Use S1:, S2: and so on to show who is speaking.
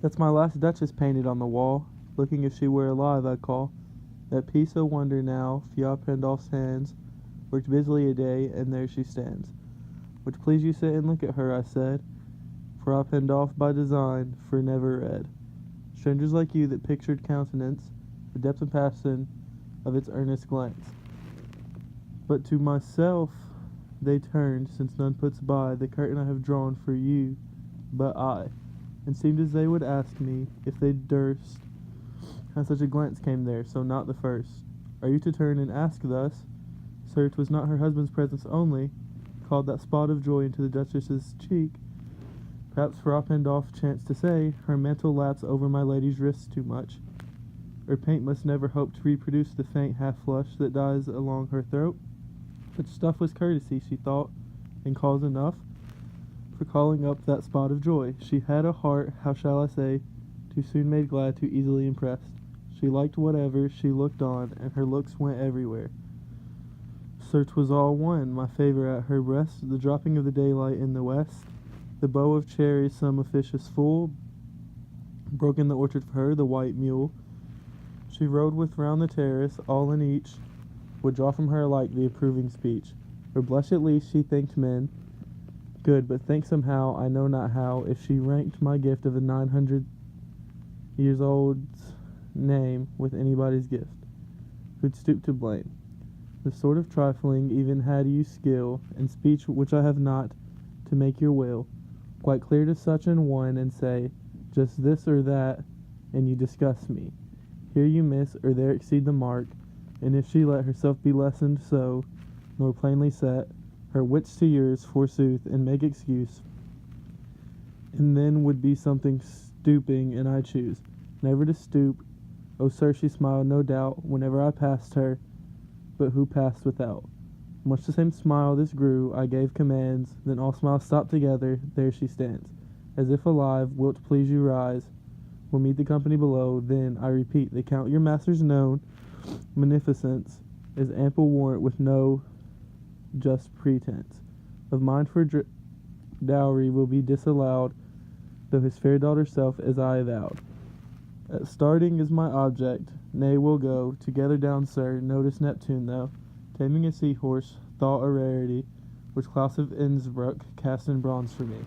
S1: That's my Last Duchess painted on the wall, looking if she were alive, I call. That piece o' wonder now, Fia Pandolf's hands, worked busily a day, and there she stands. Which please you sit and look at her, I said, for Pandolf by design, for never read. Strangers like you that pictured countenance, the depth and passion of its earnest glance. But to myself they turned, since none puts by the curtain I have drawn for you, but I. And seemed as they would ask me, if they durst, how such a glance came there, so not the first. Are you to turn and ask thus? Sir, 'twas not her husband's presence only, called that spot of joy into the Duchess's cheek. Perhaps Frau Pandolf chanced to say, her mantle laps over my lady's wrists too much. Her paint must never hope to reproduce the faint half-flush that dies along her throat. But stuff was courtesy, she thought, and cause enough for calling up that spot of joy. She had a heart, how shall I say, too soon made glad, too easily impressed. She liked whatever she looked on, and her looks went everywhere. Sir, 'twas all one, my favour at her breast, the dropping of the daylight in the west, the bow of cherries some officious fool broke in the orchard for her, the white mule she rode with round the terrace, all in each would draw from her alike the approving speech. Or blush at least she thanked men good, but think somehow, I know not how, if she ranked my gift of a 900 years old's name with anybody's gift, who'd stoop to blame. The sort of trifling, even had you skill in speech which I have not, to make your will quite clear to such an one, and say just this or that, and you disgust me. Here you miss, or there exceed the mark, and if she let herself be lessoned so, nor plainly set her wits to yours, forsooth, and make excuse, and then would be something stooping, and I choose never to stoop. Oh, sir, she smiled, no doubt, whenever I passed her, but who passed without? Much the same smile this grew, I gave commands, then all smiles stopped together, there she stands, as if alive. Wilt please you rise, we'll meet the company below, then, I repeat, the count your master's known munificence is ample warrant with no just pretense of mine for dowry will be disallowed, though his fair daughter's self, as I avowed. At starting is my object, nay, we'll go together down, sir, notice Neptune, though, taming a seahorse, thought a rarity, which Klaus of Innsbruck cast in bronze for me.